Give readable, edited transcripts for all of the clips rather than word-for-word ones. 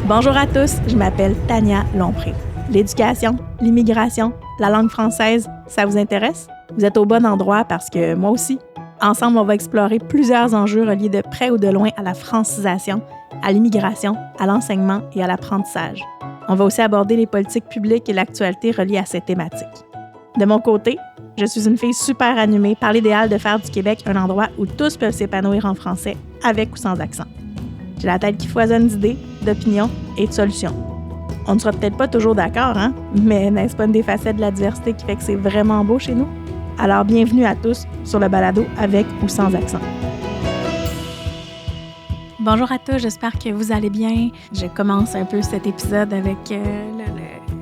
Bonjour à tous, je m'appelle Tania Lompré. L'éducation, l'immigration, la langue française, ça vous intéresse? Vous êtes au bon endroit parce que moi aussi. Ensemble, on va explorer plusieurs enjeux reliés de près ou de loin à la francisation, à l'immigration, à l'enseignement et à l'apprentissage. On va aussi aborder les politiques publiques et l'actualité reliées à ces thématiques. De mon côté, je suis une fille super animée par l'idéal de faire du Québec un endroit où tous peuvent s'épanouir en français, avec ou sans accent. J'ai la tête qui foisonne d'idées, d'opinions et de solutions. On ne sera peut-être pas toujours d'accord, hein? Mais n'est-ce pas une des facettes de la diversité qui fait que c'est vraiment beau chez nous? Alors bienvenue à tous sur le balado avec ou sans accent. Bonjour à tous, j'espère que vous allez bien. Je commence un peu cet épisode avec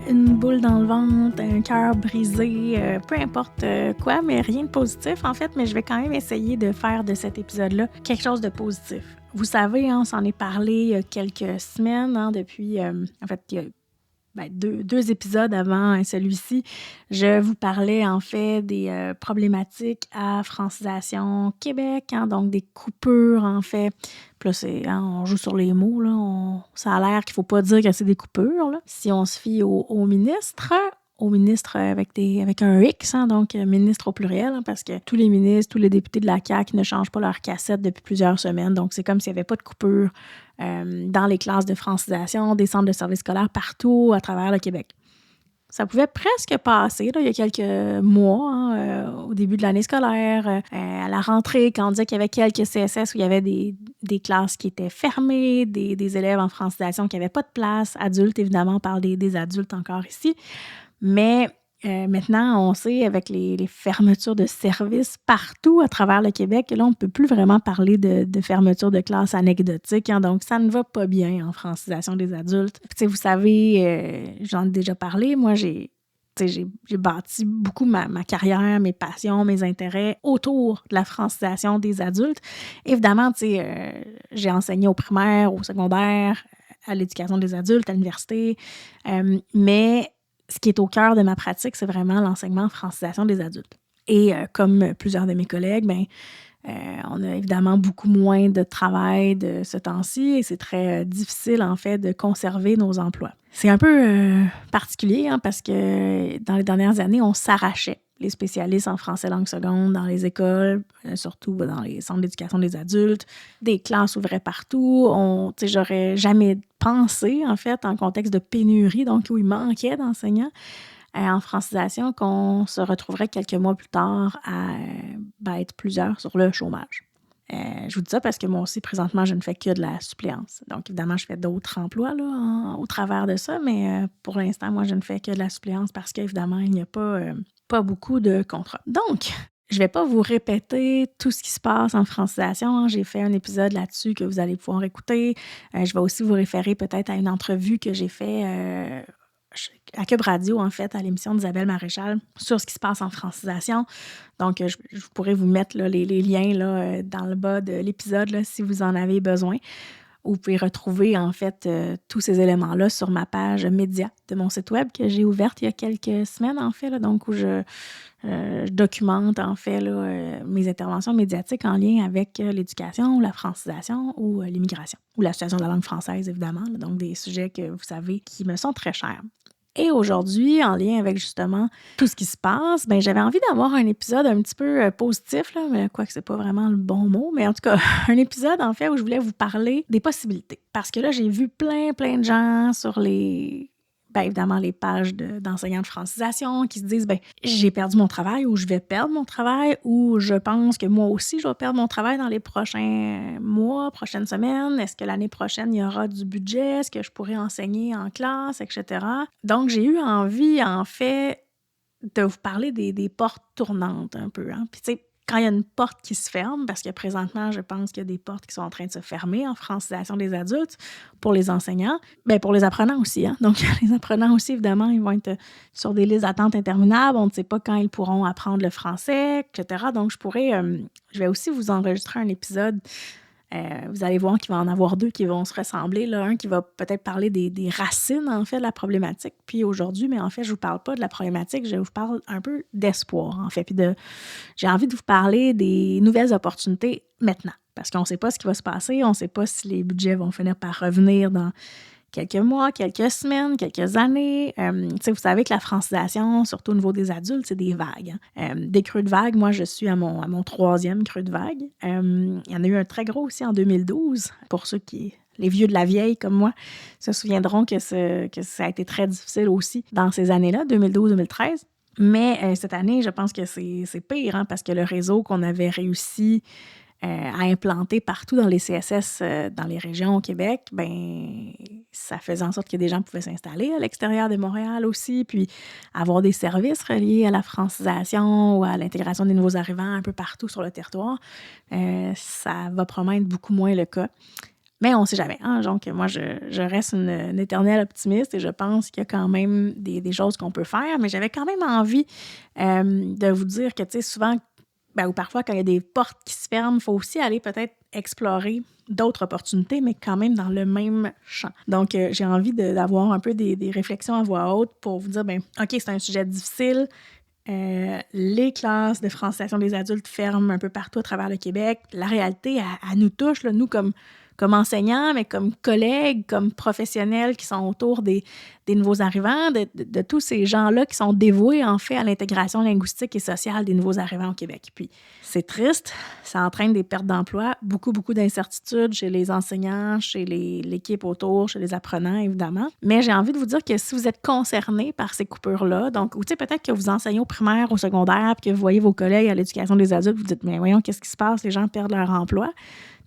une boule dans le ventre, un cœur brisé, peu importe quoi, mais rien de positif en fait, mais je vais quand même essayer de faire de cet épisode-là quelque chose de positif. Vous savez, on s'en est parlé il y a quelques semaines, depuis, en fait, il y a deux épisodes avant celui-ci, je vous parlais en fait des problématiques à Francisation Québec, donc des coupures en fait. Puis là, on joue sur les mots, là, ça a l'air qu'il ne faut pas dire que c'est des coupures. Là. Si on se fie au ministre avec un X, donc ministre au pluriel, parce que tous les ministres, tous les députés de la CAQ ne changent pas leur cassette depuis plusieurs semaines. Donc, c'est comme s'il n'y avait pas de coupure dans les classes de francisation, des centres de services scolaires partout à travers le Québec. Ça pouvait presque passer là, il y a quelques mois, au début de l'année scolaire, à la rentrée, quand on disait qu'il y avait quelques CSS où il y avait des classes qui étaient fermées, des élèves en francisation qui n'avaient pas de place, adultes, évidemment, on parle des adultes encore ici. Mais maintenant, on sait, avec les fermetures de services partout à travers le Québec, là, on ne peut plus vraiment parler de fermeture de classe anecdotique. Donc, ça ne va pas bien en francisation des adultes. Puis, vous savez, j'en ai déjà parlé, moi, j'ai bâti beaucoup ma carrière, mes passions, mes intérêts autour de la francisation des adultes. Évidemment, j'ai enseigné au primaire, au secondaire, à l'éducation des adultes, à l'université, mais ce qui est au cœur de ma pratique, c'est vraiment l'enseignement en francisation des adultes. Et comme plusieurs de mes collègues, on a évidemment beaucoup moins de travail de ce temps-ci et c'est très difficile, en fait, de conserver nos emplois. C'est un peu particulier parce que dans les dernières années, on s'arrachait les spécialistes en français langue seconde dans les écoles, surtout dans les centres d'éducation des adultes. Des classes ouvraient partout. J'aurais jamais pensé, en fait, en contexte de pénurie, donc où il manquait d'enseignants en francisation, qu'on se retrouverait quelques mois plus tard à être plusieurs sur le chômage. Je vous dis ça parce que moi aussi, présentement, je ne fais que de la suppléance. Donc, évidemment, je fais d'autres emplois là, au travers de ça, mais pour l'instant, moi, je ne fais que de la suppléance parce qu'évidemment, il n'y a pas beaucoup de contrats. Donc, je ne vais pas vous répéter tout ce qui se passe en francisation. J'ai fait un épisode là-dessus que vous allez pouvoir écouter. Je vais aussi vous référer peut-être à une entrevue que j'ai faite à Cube Radio, en fait, à l'émission d'Isabelle Maréchal sur ce qui se passe en francisation. Donc, je pourrais vous mettre là, les liens là, dans le bas de l'épisode là, si vous en avez besoin. Vous pouvez retrouver, en fait, tous ces éléments-là sur ma page média de mon site web que j'ai ouverte il y a quelques semaines, en fait, là, donc où je documente, en fait, là, mes interventions médiatiques en lien avec l'éducation, la francisation ou l'immigration, ou la situation de la langue française, évidemment, là, donc des sujets que vous savez qui me sont très chers. Et aujourd'hui, en lien avec justement tout ce qui se passe, j'avais envie d'avoir un épisode un petit peu positif, là, mais quoique c'est pas vraiment le bon mot, mais en tout cas, un épisode en fait où je voulais vous parler des possibilités. Parce que là, j'ai vu plein de gens sur évidemment, les pages d'enseignants de francisation qui se disent j'ai perdu mon travail ou je vais perdre mon travail ou je pense que moi aussi je vais perdre mon travail dans les prochains mois, prochaines semaines. Est-ce que l'année prochaine, il y aura du budget? Est-ce que je pourrais enseigner en classe, etc. Donc, j'ai eu envie, en fait, de vous parler des portes tournantes un peu. Puis, tu sais, quand il y a une porte qui se ferme, parce que présentement, je pense qu'il y a des portes qui sont en train de se fermer en francisation des adultes pour les enseignants, pour les apprenants aussi. Donc, les apprenants aussi, évidemment, ils vont être sur des listes d'attente interminables. On ne sait pas quand ils pourront apprendre le français, etc. Donc, je vais aussi vous enregistrer un épisode. Vous allez voir qu'il va en avoir deux qui vont se ressembler. Là. Un qui va peut-être parler des racines, en fait, de la problématique. Puis aujourd'hui, mais en fait, je ne vous parle pas de la problématique, je vous parle un peu d'espoir, en fait. Puis j'ai envie de vous parler des nouvelles opportunités maintenant. Parce qu'on ne sait pas ce qui va se passer, on ne sait pas si les budgets vont finir par revenir dans quelques mois, quelques semaines, quelques années. Vous savez que la francisation, surtout au niveau des adultes, c'est des vagues. Des creux de vague, moi, je suis à mon 3e creux de vague. Il y en a eu un très gros aussi en 2012, pour ceux qui... Les vieux de la vieille comme moi se souviendront que ça a été très difficile aussi dans ces années-là, 2012-2013. Mais cette année, je pense que c'est pire, hein, parce que le réseau qu'on avait réussi à implanter partout dans les CSS, dans les régions au Québec, ben ça faisait en sorte que des gens pouvaient s'installer à l'extérieur de Montréal aussi, puis avoir des services reliés à la francisation ou à l'intégration des nouveaux arrivants un peu partout sur le territoire. Ça va probablement être beaucoup moins le cas. Mais on ne sait jamais. Hein? Donc, moi, je reste une éternelle optimiste et je pense qu'il y a quand même des choses qu'on peut faire. Mais j'avais quand même envie de vous dire que, tu sais, souvent, ou parfois, quand il y a des portes qui se ferment, il faut aussi aller peut-être explorer d'autres opportunités, mais quand même dans le même champ. Donc, j'ai envie d'avoir un peu des réflexions à voix haute pour vous dire, OK, c'est un sujet difficile. Les classes de francisation des adultes ferment un peu partout à travers le Québec. La réalité, elle nous touche, là, nous, comme enseignants, mais comme collègues, comme professionnels qui sont autour des nouveaux arrivants, de tous ces gens-là qui sont dévoués, en fait, à l'intégration linguistique et sociale des nouveaux arrivants au Québec. Puis, c'est triste, ça entraîne des pertes d'emploi, beaucoup d'incertitudes chez les enseignants, chez l'équipe autour, chez les apprenants, évidemment. Mais j'ai envie de vous dire que si vous êtes concernés par ces coupures-là, donc, ou tu sais, peut-être que vous enseignez au primaire, au secondaire, puis que vous voyez vos collègues à l'éducation des adultes, vous dites, mais voyons, qu'est-ce qui se passe? Les gens perdent leur emploi.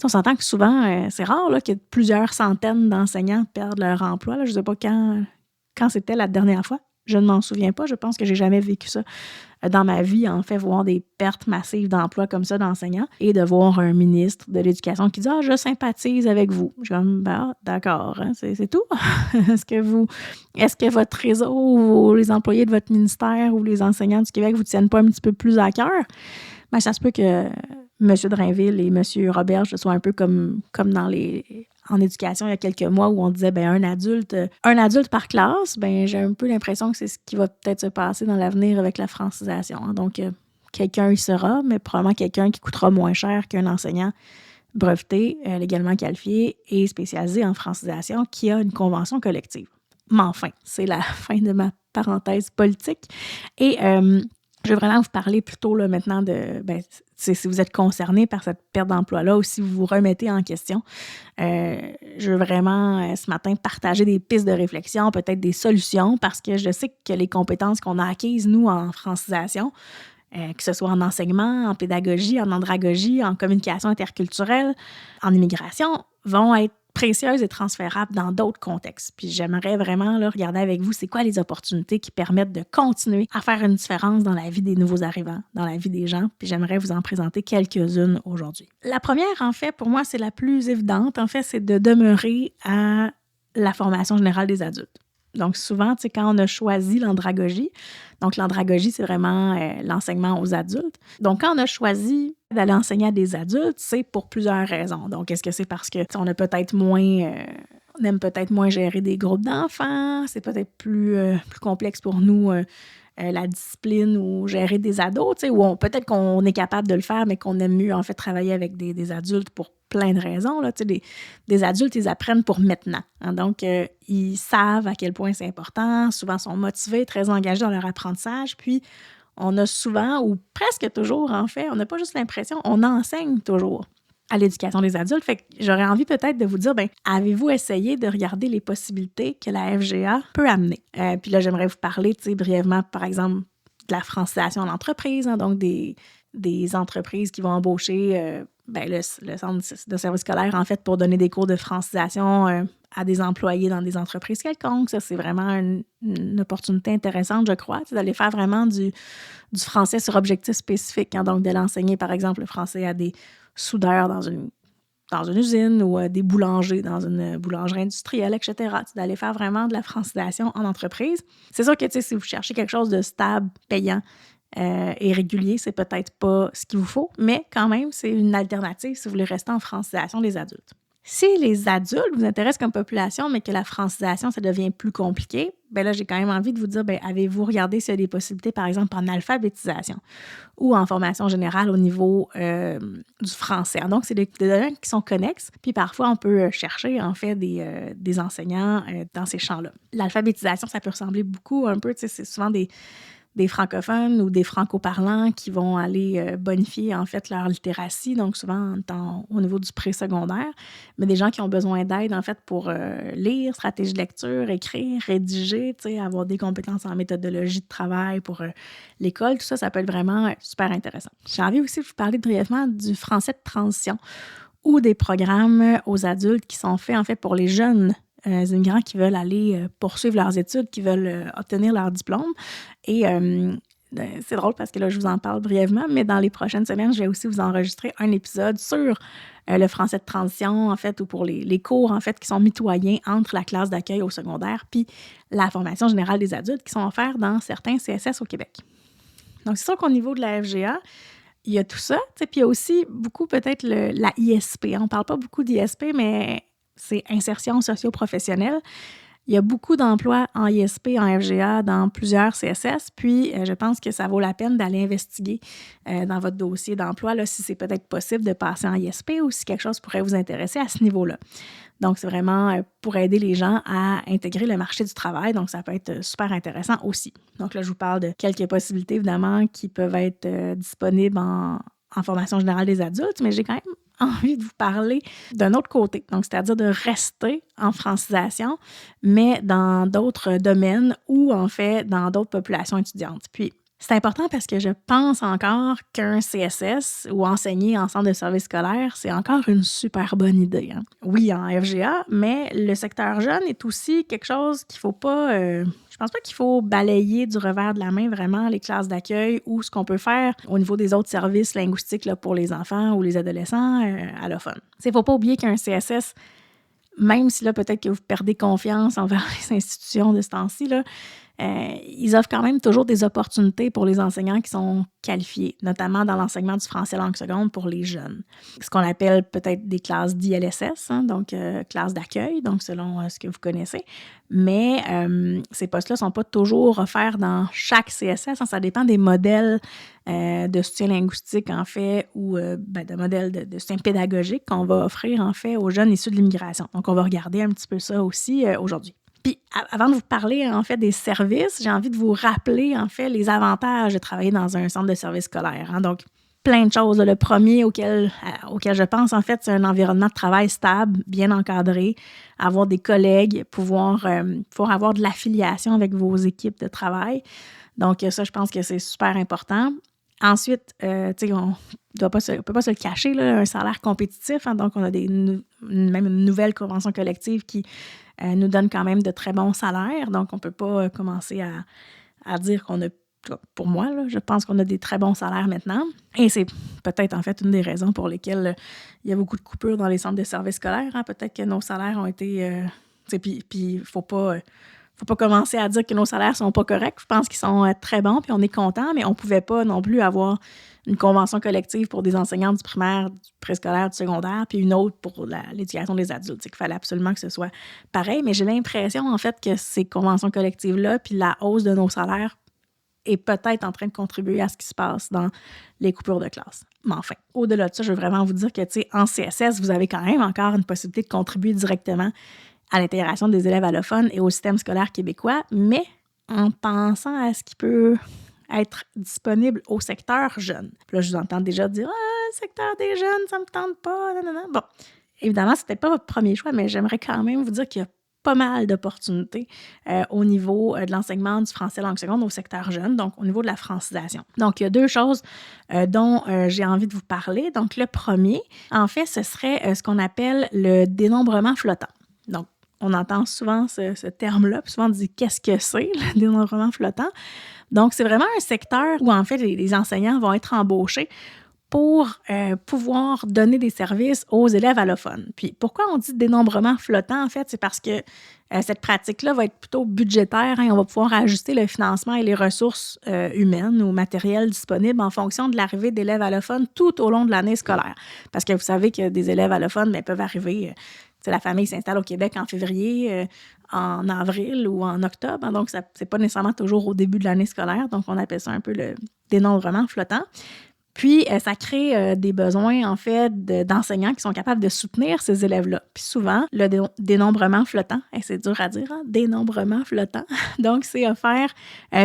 On s'entend que souvent, c'est rare là, que plusieurs centaines d'enseignants perdent leur emploi. Là. Je ne sais pas quand c'était la dernière fois. Je ne m'en souviens pas. Je pense que j'ai jamais vécu ça dans ma vie, en fait, voir des pertes massives d'emplois comme ça d'enseignants et de voir un ministre de l'Éducation qui dit « Ah, je sympathise avec vous. » Je suis comme « D'accord, hein, c'est tout. » Est-ce que votre réseau ou les employés de votre ministère ou les enseignants du Québec vous tiennent pas un petit peu plus à cœur? Ben, ça se peut que M. Drainville et M. Roberge soient un peu comme en éducation il y a quelques mois où on disait un adulte par classe. J'ai un peu l'impression que c'est ce qui va peut-être se passer dans l'avenir avec la francisation. Hein. Donc, quelqu'un y sera, mais probablement quelqu'un qui coûtera moins cher qu'un enseignant breveté, légalement qualifié et spécialisé en francisation qui a une convention collective. Mais enfin, c'est la fin de ma parenthèse politique. Et je vais vraiment vous parler plutôt là, maintenant de si vous êtes concerné par cette perte d'emploi-là ou si vous vous remettez en question. Je veux vraiment, ce matin, partager des pistes de réflexion, peut-être des solutions, parce que je sais que les compétences qu'on a acquises, nous, en francisation, que ce soit en enseignement, en pédagogie, en andragogie, en communication interculturelle, en immigration, vont être précieuses et transférables dans d'autres contextes. Puis j'aimerais vraiment là, regarder avec vous c'est quoi les opportunités qui permettent de continuer à faire une différence dans la vie des nouveaux arrivants, dans la vie des gens. Puis j'aimerais vous en présenter quelques-unes aujourd'hui. La première, en fait, pour moi, c'est la plus évidente. En fait, c'est de demeurer à la formation générale des adultes. Donc souvent, tu sais, quand on a choisi l'andragogie, donc l'andragogie, c'est vraiment l'enseignement aux adultes. Donc quand on a choisi d'aller enseigner à des adultes, c'est pour plusieurs raisons. Donc est-ce que c'est parce que on a peut-être moins, on aime peut-être moins gérer des groupes d'enfants, c'est peut-être plus complexe pour nous la discipline ou gérer des ados, tu sais, ou peut-être qu'on est capable de le faire, mais qu'on aime mieux en fait travailler avec des adultes pour plein de raisons. Là, tu sais, des adultes, ils apprennent pour maintenant. Hein, donc, ils savent à quel point c'est important, souvent sont motivés, très engagés dans leur apprentissage, puis on a souvent, ou presque toujours en fait, on n'a pas juste l'impression, on enseigne toujours à l'éducation des adultes. Fait que j'aurais envie peut-être de vous dire, avez-vous essayé de regarder les possibilités que la FGA peut amener? Puis là, j'aimerais vous parler, tu sais, brièvement, par exemple, de la francisation en entreprise, hein, donc des entreprises qui vont embaucher le centre de service scolaire, en fait, pour donner des cours de francisation à des employés dans des entreprises quelconques. Ça, c'est vraiment une opportunité intéressante, je crois, d'aller faire vraiment du français sur objectif spécifique. Hein, donc, de l'enseigner, par exemple, le français à des soudeurs dans une usine ou des boulangers dans une boulangerie industrielle, etc. D'aller faire vraiment de la francisation en entreprise. C'est sûr que si vous cherchez quelque chose de stable, payant et régulier, c'est peut-être pas ce qu'il vous faut, mais quand même, c'est une alternative si vous voulez rester en francisation des adultes. Si les adultes vous intéressent comme population, mais que la francisation, ça devient plus compliqué, ben là, j'ai quand même envie de vous dire, ben, avez-vous regardé s'il y a des possibilités, par exemple, en alphabétisation ou en formation générale au niveau du français? Donc, c'est des domaines qui sont connexes, puis parfois, on peut chercher, en fait, des enseignants dans ces champs-là. L'alphabétisation, ça peut ressembler beaucoup un peu, tu sais, c'est souvent des francophones ou des franco-parlants qui vont aller bonifier, en fait, leur littératie, donc souvent au niveau du préscolaire, mais des gens qui ont besoin d'aide, en fait, pour lire, stratégie de lecture, écrire, rédiger, tu sais, avoir des compétences en méthodologie de travail pour l'école, tout ça, ça peut être vraiment super intéressant. J'ai envie aussi de vous parler brièvement du français de transition ou des programmes aux adultes qui sont faits, en fait, pour les jeunes immigrants qui veulent aller poursuivre leurs études, qui veulent obtenir leur diplôme. Et c'est drôle parce que là, je vous en parle brièvement, mais dans les prochaines semaines, je vais aussi vous enregistrer un épisode sur le français de transition, en fait, ou pour les cours, en fait, qui sont mitoyens entre la classe d'accueil au secondaire puis la formation générale des adultes qui sont offerts dans certains CSS au Québec. Donc, c'est sûr qu'au niveau de la FGA, il y a tout ça, puis il y a aussi beaucoup peut-être la ISP. On ne parle pas beaucoup d'ISP, mais c'est insertion socio-professionnelle. Il y a beaucoup d'emplois en ISP, en FGA, dans plusieurs CSS, puis je pense que ça vaut la peine d'aller investiguer dans votre dossier d'emploi là, si c'est peut-être possible de passer en ISP ou si quelque chose pourrait vous intéresser à ce niveau-là. Donc, c'est vraiment pour aider les gens à intégrer le marché du travail, donc ça peut être super intéressant aussi. Donc là, je vous parle de quelques possibilités, évidemment, qui peuvent être disponibles en formation générale des adultes, mais j'ai quand même envie de vous parler d'un autre côté, donc c'est-à-dire de rester en francisation, mais dans d'autres domaines ou en fait dans d'autres populations étudiantes. Puis, c'est important parce que je pense encore qu'un CSS ou enseigner en centre de service scolaire, c'est encore une super bonne idée. Hein. Oui, en FGA, mais le secteur jeune est aussi quelque chose qu'il ne faut pas... je pense pas qu'il faut balayer du revers de la main vraiment les classes d'accueil ou ce qu'on peut faire au niveau des autres services linguistiques là, pour les enfants ou les adolescents allophones. Il ne faut pas oublier qu'un CSS, même si là, peut-être que vous perdez confiance envers les institutions de ce temps-ci, là, ils offrent quand même toujours des opportunités pour les enseignants qui sont qualifiés, notamment dans l'enseignement du français langue seconde pour les jeunes. Ce qu'on appelle peut-être des classes d'ILSS, hein, donc classes d'accueil, donc selon ce que vous connaissez. Mais ces postes-là ne sont pas toujours offerts dans chaque CSS. Hein, ça dépend des modèles de soutien linguistique, en fait, ou de modèles de soutien pédagogique qu'on va offrir, en fait, aux jeunes issus de l'immigration. Donc, on va regarder un petit peu ça aussi aujourd'hui. Puis, avant de vous parler, en fait, des services, j'ai envie de vous rappeler, en fait, les avantages de travailler dans un centre de service scolaire. Hein. Donc, plein de choses. Le premier auquel je pense, en fait, c'est un environnement de travail stable, bien encadré, avoir des collègues, pouvoir avoir de l'affiliation avec vos équipes de travail. Donc, ça, je pense que c'est super important. Ensuite, tu sais, on peut pas se le cacher, là, un salaire compétitif. Hein, donc, on a même une nouvelle convention collective qui nous donne quand même de très bons salaires. Donc, on ne peut pas commencer à dire qu'on a, pour moi, là, je pense qu'on a des très bons salaires maintenant. Et c'est peut-être, en fait, une des raisons pour lesquelles il y a beaucoup de coupures dans les centres de services scolaires. Hein. Peut-être que nos salaires ont été... puis il ne faut pas commencer à dire que nos salaires ne sont pas corrects. Je pense qu'ils sont très bons, puis on est content, mais on ne pouvait pas non plus avoir une convention collective pour des enseignants du primaire, du préscolaire, du secondaire, puis une autre pour l'éducation des adultes. C'est qu'il fallait absolument que ce soit pareil, mais j'ai l'impression, en fait, que ces conventions collectives-là, puis la hausse de nos salaires est peut-être en train de contribuer à ce qui se passe dans les coupures de classe. Mais enfin, au-delà de ça, je veux vraiment vous dire que, tu sais, en CSS, vous avez quand même encore une possibilité de contribuer directement à l'intégration des élèves allophones et au système scolaire québécois, mais en pensant à ce qui peut être disponible au secteur jeune. Puis là, je vous entends déjà dire « Ah, le secteur des jeunes, ça me tente pas, nanana. » Bon, évidemment, ce n'était pas votre premier choix, mais j'aimerais quand même vous dire qu'il y a pas mal d'opportunités au niveau de l'enseignement du français langue seconde au secteur jeune, donc au niveau de la francisation. Donc, il y a deux choses dont j'ai envie de vous parler. Donc, le premier, en fait, ce serait ce qu'on appelle le dénombrement flottant. Donc, on entend souvent ce terme-là, puis souvent on dit « qu'est-ce que c'est, le dénombrement flottant ?» Donc, c'est vraiment un secteur où, en fait, les enseignants vont être embauchés pour pouvoir donner des services aux élèves allophones. Puis pourquoi on dit dénombrement flottant, en fait, c'est parce que cette pratique-là va être plutôt budgétaire. On va pouvoir ajuster le financement et les ressources humaines ou matérielles disponibles en fonction de l'arrivée d'élèves allophones tout au long de l'année scolaire. Parce que vous savez que des élèves allophones peuvent arriver, la famille s'installe au Québec en février, en avril ou en octobre. Donc, ce n'est pas nécessairement toujours au début de l'année scolaire. Donc, on appelle ça un peu le dénombrement flottant. Puis, ça crée des besoins, en fait, d'enseignants qui sont capables de soutenir ces élèves-là. Puis souvent, le dénombrement flottant, c'est dur à dire, dénombrement flottant. Donc, c'est offert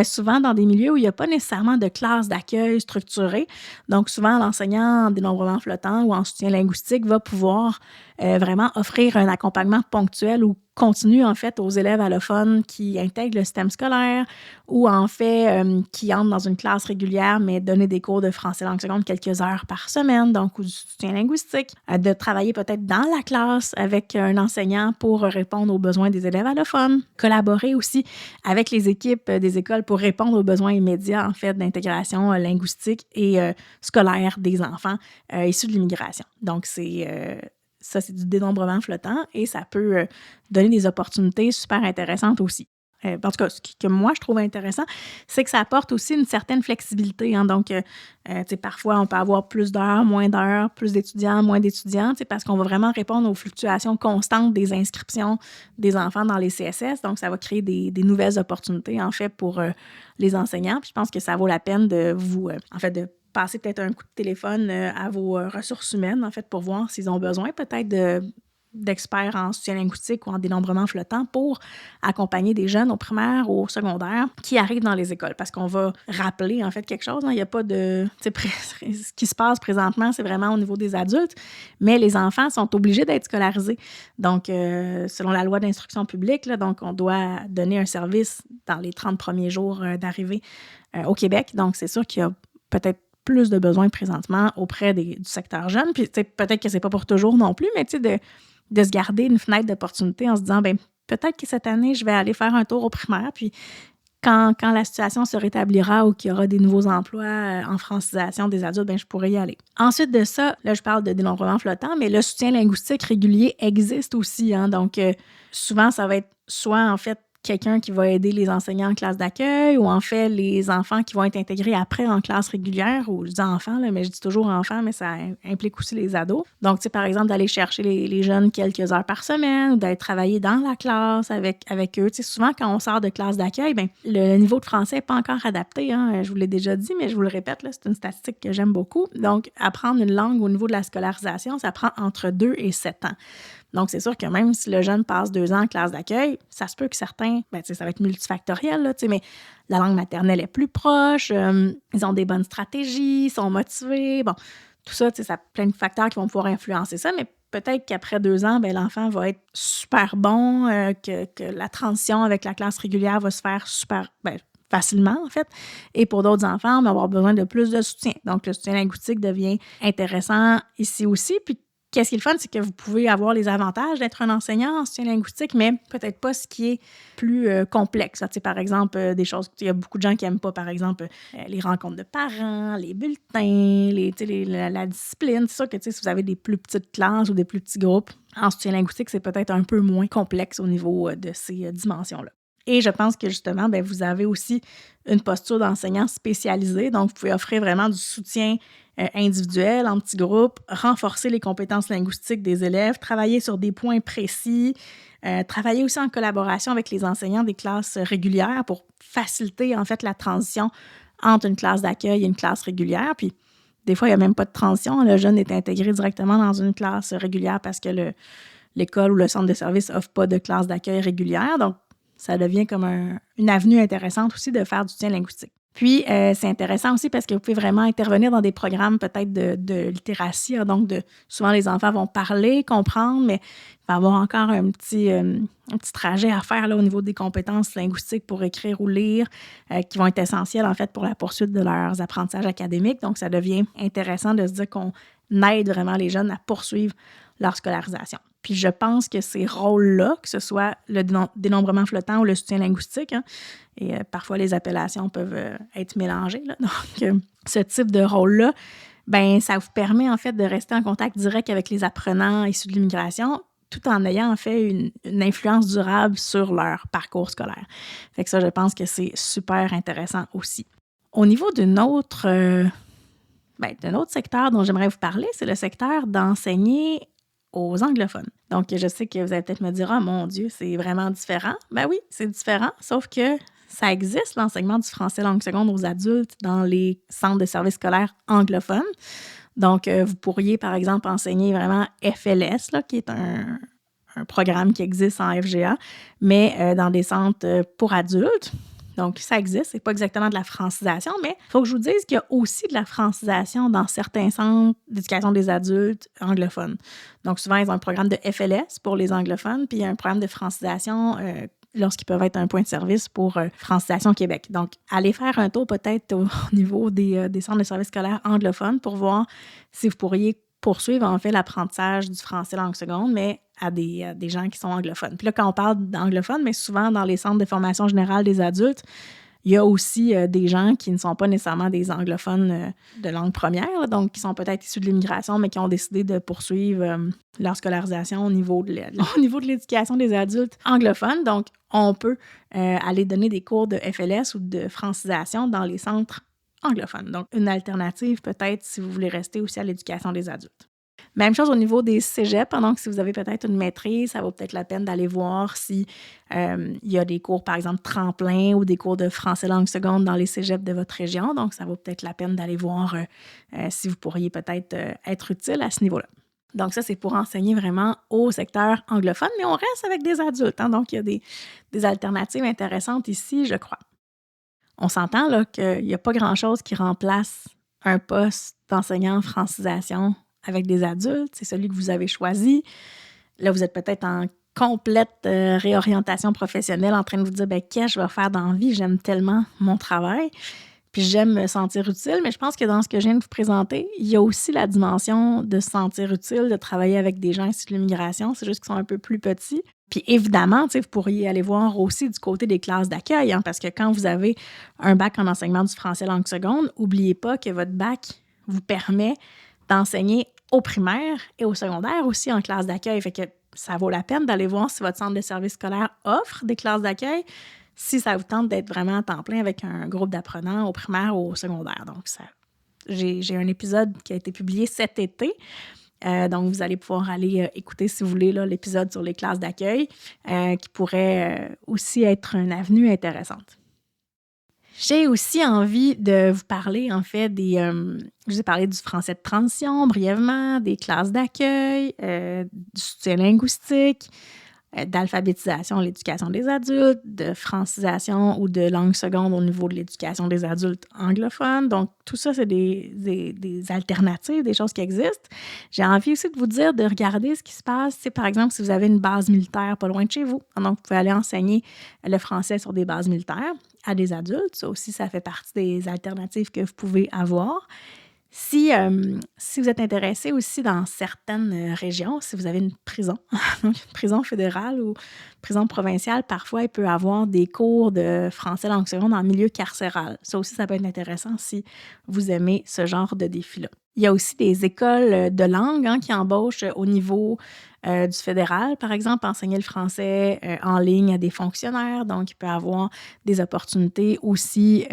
souvent dans des milieux où il n'y a pas nécessairement de classe d'accueil structurée. Donc, souvent, l'enseignant en dénombrement flottant ou en soutien linguistique va pouvoir vraiment offrir un accompagnement ponctuel ou continu, en fait, aux élèves allophones qui intègrent le système scolaire ou, en fait, qui entrent dans une classe régulière, mais donner des cours de français langue seconde quelques heures par semaine, donc, ou du soutien linguistique, de travailler peut-être dans la classe avec un enseignant pour répondre aux besoins des élèves allophones, collaborer aussi avec les équipes des écoles pour répondre aux besoins immédiats, en fait, d'intégration linguistique et scolaire des enfants issus de l'immigration. Donc, ça, c'est du dénombrement flottant et ça peut donner des opportunités super intéressantes aussi. En tout cas, ce que moi, je trouve intéressant, c'est que ça apporte aussi une certaine flexibilité. Donc, parfois, on peut avoir plus d'heures, plus d'étudiants, moins d'étudiants, parce qu'on va vraiment répondre aux fluctuations constantes des inscriptions des enfants dans les CSS. Donc, ça va créer des nouvelles opportunités, en fait, pour les enseignants. Puis, je pense que ça vaut la peine de de passer peut-être un coup de téléphone à vos ressources humaines, en fait, pour voir s'ils ont besoin peut-être d'experts en soutien linguistique ou en dénombrement flottant pour accompagner des jeunes au primaire ou au secondaire qui arrivent dans les écoles. Parce qu'on va rappeler, en fait, quelque chose. Il n'y a pas de... Ce qui se passe présentement, c'est vraiment au niveau des adultes, mais les enfants sont obligés d'être scolarisés. Donc, selon la loi d'instruction publique, donc on doit donner un service dans les 30 premiers jours d'arrivée au Québec. Donc, c'est sûr qu'il y a peut-être plus de besoins présentement auprès du secteur jeune. Puis peut-être que c'est pas pour toujours non plus, mais de se garder une fenêtre d'opportunité en se disant, peut-être que cette année, je vais aller faire un tour au primaire, puis quand la situation se rétablira ou qu'il y aura des nouveaux emplois en francisation des adultes, je pourrais y aller. Ensuite de ça, là, je parle de dénombrement flottant, mais le soutien linguistique régulier existe aussi. Donc, souvent, ça va être soit, en fait, quelqu'un qui va aider les enseignants en classe d'accueil ou en fait les enfants qui vont être intégrés après en classe régulière, ou je dis enfants, là, mais je dis toujours enfants, mais ça implique aussi les ados. Donc, par exemple, d'aller chercher les jeunes quelques heures par semaine ou d'aller travailler dans la classe avec eux. Souvent, quand on sort de classe d'accueil, le niveau de français n'est pas encore adapté. Je vous l'ai déjà dit, mais je vous le répète, là, c'est une statistique que j'aime beaucoup. Donc, apprendre une langue au niveau de la scolarisation, ça prend entre 2 et 7 ans. Donc, c'est sûr que même si le jeune passe 2 ans en classe d'accueil, ça se peut que certains, ça va être multifactoriel, là, mais la langue maternelle est plus proche, ils ont des bonnes stratégies, ils sont motivés. Bon, tout ça, ça a plein de facteurs qui vont pouvoir influencer ça, mais peut-être qu'après 2 ans, l'enfant va être super bon, que la transition avec la classe régulière va se faire super facilement, en fait. Et pour d'autres enfants, on va avoir besoin de plus de soutien. Donc, le soutien linguistique devient intéressant ici aussi. Puis, qu'est-ce qui est le fun, c'est que vous pouvez avoir les avantages d'être un enseignant en soutien linguistique, mais peut-être pas ce qui est plus complexe. Par exemple, des choses, il y a beaucoup de gens qui n'aiment pas, par exemple, les rencontres de parents, les bulletins, la discipline. C'est sûr que si vous avez des plus petites classes ou des plus petits groupes, en soutien linguistique, c'est peut-être un peu moins complexe au niveau de ces dimensions-là. Et je pense que justement, vous avez aussi une posture d'enseignant spécialisé. Donc, vous pouvez offrir vraiment du soutien individuel, en petits groupes, renforcer les compétences linguistiques des élèves, travailler sur des points précis, travailler aussi en collaboration avec les enseignants des classes régulières pour faciliter, en fait, la transition entre une classe d'accueil et une classe régulière. Puis, des fois, il n'y a même pas de transition. Le jeune est intégré directement dans une classe régulière parce que l'école ou le centre de service n'offre pas de classe d'accueil régulière. Donc, ça devient comme une avenue intéressante aussi de faire du soutien linguistique. Puis, c'est intéressant aussi parce que vous pouvez vraiment intervenir dans des programmes peut-être de littératie. Donc, souvent, les enfants vont parler, comprendre, mais il va y avoir encore un petit trajet à faire là, au niveau des compétences linguistiques pour écrire ou lire qui vont être essentielles, en fait, pour la poursuite de leurs apprentissages académiques. Donc, ça devient intéressant de se dire qu'on aide vraiment les jeunes à poursuivre leur scolarisation. Puis je pense que ces rôles-là, que ce soit le dénombrement flottant ou le soutien linguistique, et parfois les appellations peuvent être mélangées, là. Donc, ce type de rôle-là, ben ça vous permet en fait de rester en contact direct avec les apprenants issus de l'immigration, tout en ayant en fait une influence durable sur leur parcours scolaire. Fait que ça, je pense que c'est super intéressant aussi. Au niveau d'un autre secteur dont j'aimerais vous parler, c'est le secteur d'enseigner aux anglophones. Donc, je sais que vous allez peut-être me dire « Ah, mon Dieu, c'est vraiment différent. » Ben oui, c'est différent, sauf que ça existe, l'enseignement du français langue seconde aux adultes dans les centres de services scolaires anglophones. Donc, vous pourriez, par exemple, enseigner vraiment FLS, là, qui est un programme qui existe en FGA, mais dans des centres pour adultes. Donc, ça existe. C'est pas exactement de la francisation, mais il faut que je vous dise qu'il y a aussi de la francisation dans certains centres d'éducation des adultes anglophones. Donc, souvent, ils ont un programme de FLS pour les anglophones, puis il y a un programme de francisation lorsqu'ils peuvent être un point de service pour Francisation Québec. Donc, allez faire un tour peut-être au niveau des centres de services scolaires anglophones pour voir si vous pourriez poursuivre en fait l'apprentissage du français langue seconde, mais à des gens qui sont anglophones. Puis là, quand on parle d'anglophones, mais souvent dans les centres de formation générale des adultes, il y a aussi des gens qui ne sont pas nécessairement des anglophones de langue première, là, donc qui sont peut-être issus de l'immigration, mais qui ont décidé de poursuivre leur scolarisation au niveau de l'éducation des adultes anglophones. Donc, on peut aller donner des cours de FLS ou de francisation dans les centres anglophones. Donc, une alternative peut-être si vous voulez rester aussi à l'éducation des adultes. Même chose au niveau des cégeps, donc si vous avez peut-être une maîtrise, ça vaut peut-être la peine d'aller voir si il y a des cours, par exemple, tremplin ou des cours de français langue seconde dans les cégeps de votre région. Donc, ça vaut peut-être la peine d'aller voir si vous pourriez peut-être être utile à ce niveau-là. Donc, ça, c'est pour enseigner vraiment au secteur anglophone, mais on reste avec des adultes. Donc, il y a des alternatives intéressantes ici, je crois. On s'entend là qu'il n'y a pas grand-chose qui remplace un poste d'enseignant en francisation avec des adultes. C'est celui que vous avez choisi. Là, vous êtes peut-être en complète réorientation professionnelle, en train de vous dire qu'est-ce que je vais faire dans la vie? J'aime tellement mon travail. Puis j'aime me sentir utile, mais je pense que dans ce que je viens de vous présenter, il y a aussi la dimension de se sentir utile, de travailler avec des gens issus de l'immigration. C'est juste qu'ils sont un peu plus petits. Puis évidemment, vous pourriez aller voir aussi du côté des classes d'accueil, parce que quand vous avez un bac en enseignement du français langue seconde, n'oubliez pas que votre bac vous permet d'enseigner au primaire et au secondaire aussi en classe d'accueil. Fait que ça vaut la peine d'aller voir si votre centre de service scolaire offre des classes d'accueil, si ça vous tente d'être vraiment à temps plein avec un groupe d'apprenants au primaire ou au secondaire. Donc, j'ai un épisode qui a été publié cet été. Donc, vous allez pouvoir aller écouter, si vous voulez, là, l'épisode sur les classes d'accueil qui pourrait aussi être une avenue intéressante. J'ai aussi envie de vous parler, en fait, je vous ai parlé du français de transition brièvement, des classes d'accueil, du soutien linguistique, d'alphabétisation, l'éducation des adultes, de francisation ou de langue seconde au niveau de l'éducation des adultes anglophones. Donc, tout ça, c'est des alternatives, des choses qui existent. J'ai envie aussi de vous dire de regarder ce qui se passe, par exemple, si vous avez une base militaire pas loin de chez vous. Donc, vous pouvez aller enseigner le français sur des bases militaires à des adultes. Ça aussi, ça fait partie des alternatives que vous pouvez avoir. Si vous êtes intéressé aussi dans certaines régions, si vous avez une prison, une prison fédérale ou prison provinciale, parfois, il peut y avoir des cours de français langue seconde en milieu carcéral. Ça aussi, ça peut être intéressant si vous aimez ce genre de défi-là. Il y a aussi des écoles de langue qui embauchent au niveau du fédéral, par exemple, enseigner le français en ligne à des fonctionnaires. Donc, il peut y avoir des opportunités aussi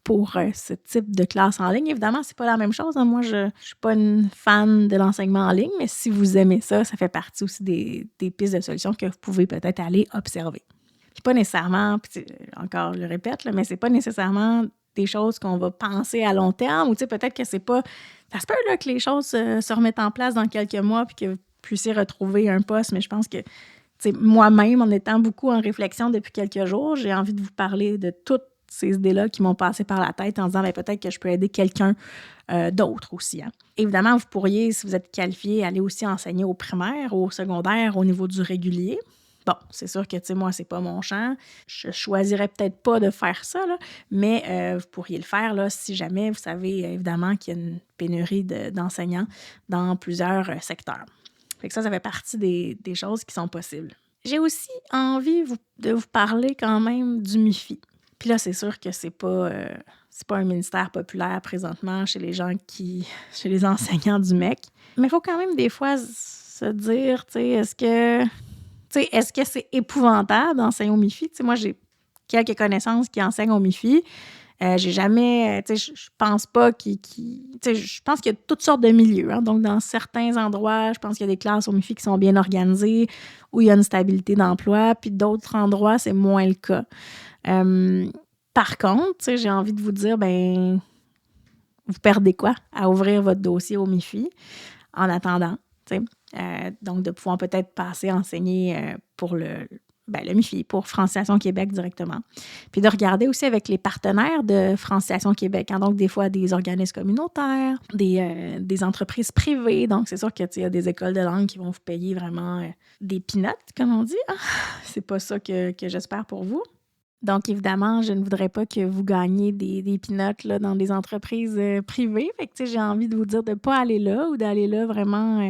pour ce type de classe en ligne. Évidemment, c'est pas la même chose. Moi, je suis pas une fan de l'enseignement en ligne, mais si vous aimez ça, ça fait partie aussi des pistes de solutions que vous pouvez peut-être aller observer. Puis pas nécessairement, encore je le répète, là, mais c'est pas nécessairement des choses qu'on va penser à long terme, ou peut-être que c'est pas... Ça se peut là, que les choses se remettent en place dans quelques mois puis que vous puissiez retrouver un poste, mais je pense que moi-même, en étant beaucoup en réflexion depuis quelques jours, j'ai envie de vous parler de toutes ces idées-là qui m'ont passé par la tête en disant peut-être que je peux aider quelqu'un d'autre aussi. Évidemment, vous pourriez, si vous êtes qualifié, aller aussi enseigner au primaire, au secondaire, au niveau du régulier. Bon, c'est sûr que, moi, c'est pas mon champ. Je choisirais peut-être pas de faire ça, là, mais vous pourriez le faire là, si jamais vous savez, évidemment, qu'il y a une pénurie d'enseignants dans plusieurs secteurs. Fait que ça fait partie des choses qui sont possibles. J'ai aussi envie de vous parler quand même du MIFI. Puis là, c'est sûr que c'est pas un ministère populaire présentement chez les enseignants du MEC. Mais il faut quand même des fois se dire, tu sais, est-ce que c'est épouvantable d'enseigner au MIFI? Tu sais, moi, j'ai quelques connaissances qui enseignent au MIFI. J'ai jamais, tu sais, je pense pas tu sais, je pense qu'il y a toutes sortes de milieux. Hein. Donc, dans certains endroits, je pense qu'il y a des classes au MIFI qui sont bien organisées, où il y a une stabilité d'emploi, puis d'autres endroits, c'est moins le cas. Par contre, tu sais, j'ai envie de vous dire, vous perdez quoi à ouvrir votre dossier au MIFI en attendant, tu sais. Donc, de pouvoir peut-être passer enseigner pour le MIFI, pour Francisation Québec directement. Puis de regarder aussi avec les partenaires de Francisation Québec. Hein, donc, des fois, des organismes communautaires, des entreprises privées. Donc, c'est sûr qu'il y a des écoles de langue qui vont vous payer vraiment des peanuts, comme on dit. Hein? C'est pas ça que j'espère pour vous. Donc, évidemment, je ne voudrais pas que vous gagniez des peanuts là, dans des entreprises privées. Fait que, tu sais, j'ai envie de vous dire de ne pas aller là ou d'aller là vraiment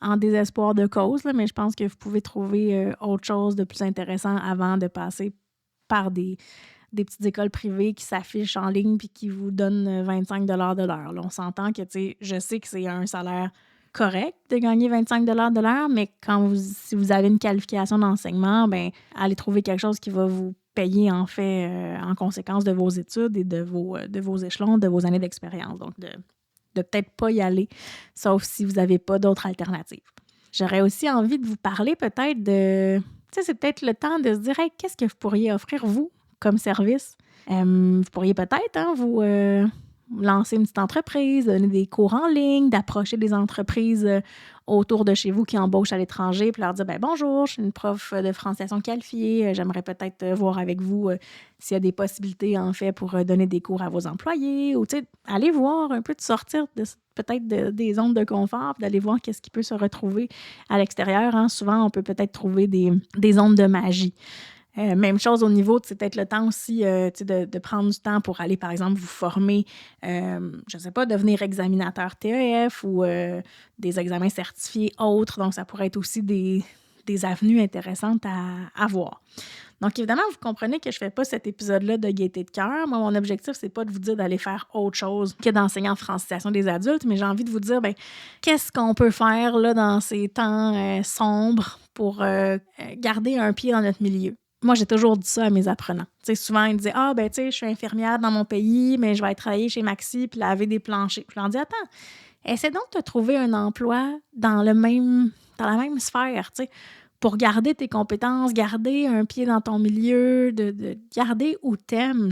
en désespoir de cause. Là, mais je pense que vous pouvez trouver autre chose de plus intéressant avant de passer par des petites écoles privées qui s'affichent en ligne puis qui vous donnent 25 de l'heure. Là, on s'entend que, tu sais, je sais que c'est un salaire correct de gagner 25 de l'heure, mais si vous avez une qualification d'enseignement, allez trouver quelque chose qui va vous payer en fait en conséquence de vos études et de vos échelons, de vos années d'expérience. Donc, de peut-être pas y aller, sauf si vous n'avez pas d'autres alternatives. J'aurais aussi envie de vous parler peut-être de... Tu sais, c'est peut-être le temps de se dire, hey, qu'est-ce que vous pourriez offrir, vous, comme service? Vous pourriez peut-être vous lancer une petite entreprise, donner des cours en ligne, d'approcher des entreprises autour de chez vous qui embauchent à l'étranger, puis leur dire, bonjour, je suis une prof de francisation qualifiée, j'aimerais peut-être voir avec vous s'il y a des possibilités, en fait, pour donner des cours à vos employés, ou, tu sais, aller voir un peu, de sortir peut-être des zones de confort, d'aller voir qu'est-ce qui peut se retrouver à l'extérieur. Hein. Souvent, on peut peut-être trouver des zones de magie. Même chose au niveau, c'est peut-être le temps aussi de prendre du temps pour aller, par exemple, vous former, je ne sais pas, devenir examinateur TEF ou des examens certifiés autres. Donc, ça pourrait être aussi des avenues intéressantes à voir. Donc, évidemment, vous comprenez que je ne fais pas cet épisode-là de gaieté de cœur. Moi, mon objectif, c'est pas de vous dire d'aller faire autre chose que d'enseigner en francisation des adultes, mais j'ai envie de vous dire, qu'est-ce qu'on peut faire là, dans ces temps sombres pour garder un pied dans notre milieu? Moi, j'ai toujours dit ça à mes apprenants. T'sais, souvent, ils disaient, je suis infirmière dans mon pays, mais je vais aller travailler chez Maxi puis laver des planchers. Puis je leur dis, attends, essaie donc de trouver un emploi dans la même sphère, pour garder tes compétences, garder un pied dans ton milieu, de garder où t'aimes,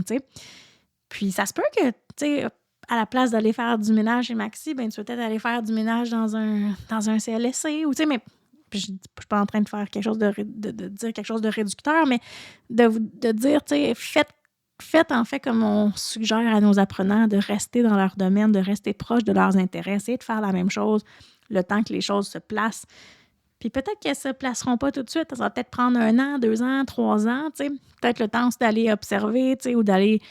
Puis ça se peut que, à la place d'aller faire du ménage chez Maxi, tu peux peut-être aller faire du ménage dans un CLSC, ou, mais je ne suis pas en train de faire quelque chose de dire quelque chose de réducteur, mais de dire, faites en fait comme on suggère à nos apprenants, de rester dans leur domaine, de rester proche de leurs intérêts, essayer de faire la même chose le temps que les choses se placent. Puis peut-être qu'elles ne se placeront pas tout de suite. Ça va peut-être prendre 1 an, 2 ans, 3 ans. Peut-être le temps aussi d'aller observer ou d'aller...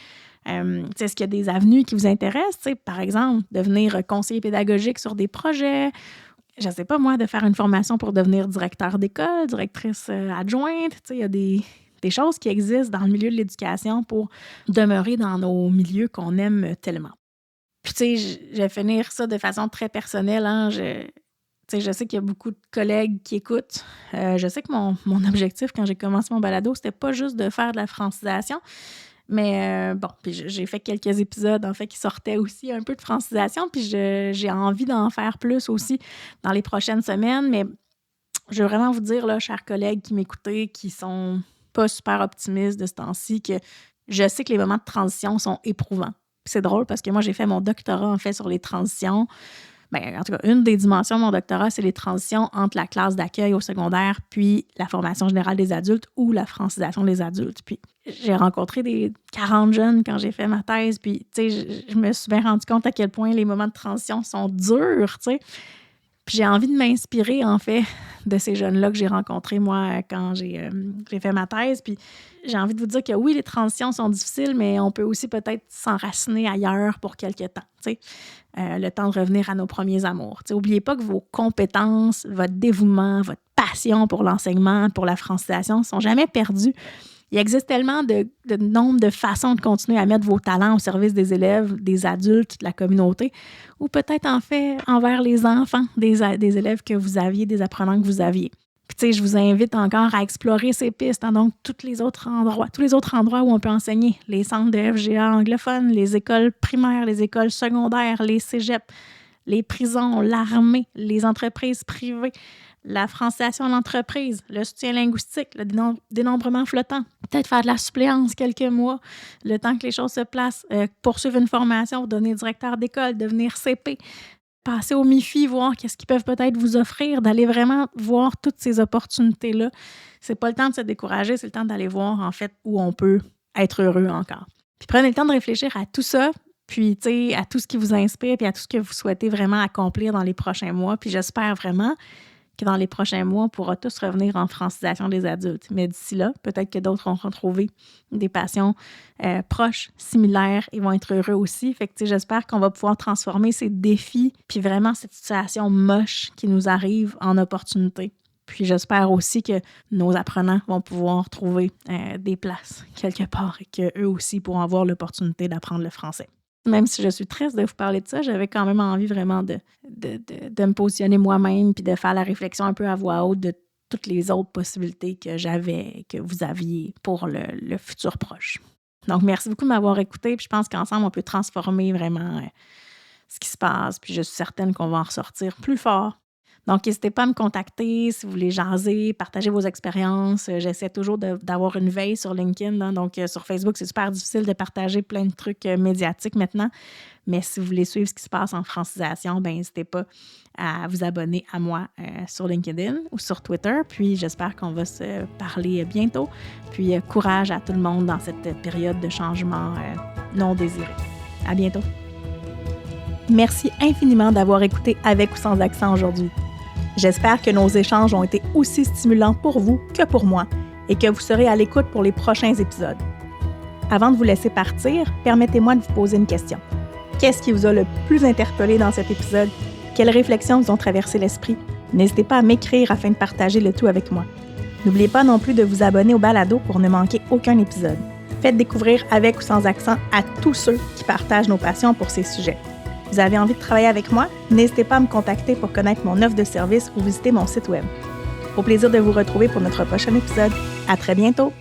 est-ce qu'il y a des avenues qui vous intéressent? Par exemple, devenir conseiller pédagogique sur des projets. Je ne sais pas, moi, de faire une formation pour devenir directeur d'école, directrice adjointe. Il y a des choses qui existent dans le milieu de l'éducation pour demeurer dans nos milieux qu'on aime tellement. Puis, je vais finir ça de façon très personnelle. Hein, je sais qu'il y a beaucoup de collègues qui écoutent. Je sais que mon objectif, quand j'ai commencé mon balado, c'était pas juste de faire de la francisation. Mais puis j'ai fait quelques épisodes, en fait, qui sortaient aussi un peu de francisation. Puis j'ai envie d'en faire plus aussi dans les prochaines semaines. Mais je veux vraiment vous dire, là, chers collègues qui m'écoutez, qui sont pas super optimistes de ce temps-ci, que je sais que les moments de transition sont éprouvants. Puis c'est drôle parce que moi, j'ai fait mon doctorat, en fait, sur les transitions. En tout cas, une des dimensions de mon doctorat, c'est les transitions entre la classe d'accueil au secondaire puis la formation générale des adultes ou la francisation des adultes. Puis j'ai rencontré des 40 jeunes quand j'ai fait ma thèse, puis je me suis bien rendu compte à quel point les moments de transition sont durs, Puis j'ai envie de m'inspirer, en fait, de ces jeunes-là que j'ai rencontrés, moi, quand j'ai fait ma thèse. Puis j'ai envie de vous dire que oui, les transitions sont difficiles, mais on peut aussi peut-être s'enraciner ailleurs pour quelque temps, le temps de revenir à nos premiers amours. N'oubliez pas que vos compétences, votre dévouement, votre passion pour l'enseignement, pour la francisation ne sont jamais perdus. Il existe tellement de nombre de façons de continuer à mettre vos talents au service des élèves, des adultes, de la communauté, ou peut-être en fait envers les enfants des élèves que vous aviez, des apprenants que vous aviez. Puis, tu sais, je vous invite encore à explorer ces pistes, hein, donc tous les autres endroits où on peut enseigner, les centres de FGA anglophones, les écoles primaires, les écoles secondaires, les cégeps, les prisons, l'armée, les entreprises privées, la francisation d'entreprise, le soutien linguistique, le dénombrement flottant, peut-être faire de la suppléance quelques mois, le temps que les choses se placent, poursuivre une formation, devenir directeur d'école, devenir CP, passer au MIFI, voir qu'est-ce qu'ils peuvent peut-être vous offrir, d'aller vraiment voir toutes ces opportunités-là. C'est pas le temps de se décourager, c'est le temps d'aller voir, en fait, où on peut être heureux encore. Puis prenez le temps de réfléchir à tout ça, puis, tu sais, à tout ce qui vous inspire, puis à tout ce que vous souhaitez vraiment accomplir dans les prochains mois. Puis j'espère vraiment que dans les prochains mois, on pourra tous revenir en francisation des adultes. Mais d'ici là, peut-être que d'autres ont retrouvé des passions proches, similaires, et vont être heureux aussi. Fait que, tu sais, j'espère qu'on va pouvoir transformer ces défis, puis vraiment cette situation moche qui nous arrive en opportunité. Puis j'espère aussi que nos apprenants vont pouvoir trouver des places quelque part et qu'eux aussi pourront avoir l'opportunité d'apprendre le français. Même si je suis triste de vous parler de ça, j'avais quand même envie vraiment de me positionner moi-même puis de faire la réflexion un peu à voix haute de toutes les autres possibilités que j'avais, que vous aviez pour le futur proche. Donc, merci beaucoup de m'avoir écouté. Puis je pense qu'ensemble, on peut transformer vraiment ce qui se passe. Puis je suis certaine qu'on va en ressortir plus fort. Donc, n'hésitez pas à me contacter si vous voulez jaser, partager vos expériences. J'essaie toujours d'avoir une veille sur LinkedIn. Hein. Donc, sur Facebook, c'est super difficile de partager plein de trucs médiatiques maintenant. Mais si vous voulez suivre ce qui se passe en francisation, ben n'hésitez pas à vous abonner à moi sur LinkedIn ou sur Twitter. Puis, j'espère qu'on va se parler bientôt. Puis, courage à tout le monde dans cette période de changement non désiré. À bientôt. Merci infiniment d'avoir écouté Avec ou sans accent aujourd'hui. J'espère que nos échanges ont été aussi stimulants pour vous que pour moi et que vous serez à l'écoute pour les prochains épisodes. Avant de vous laisser partir, permettez-moi de vous poser une question. Qu'est-ce qui vous a le plus interpellé dans cet épisode? Quelles réflexions vous ont traversé l'esprit? N'hésitez pas à m'écrire afin de partager le tout avec moi. N'oubliez pas non plus de vous abonner au balado pour ne manquer aucun épisode. Faites découvrir Avec ou sans accent à tous ceux qui partagent nos passions pour ces sujets. Vous avez envie de travailler avec moi? N'hésitez pas à me contacter pour connaître mon offre de service ou visiter mon site web. Au plaisir de vous retrouver pour notre prochain épisode. À très bientôt!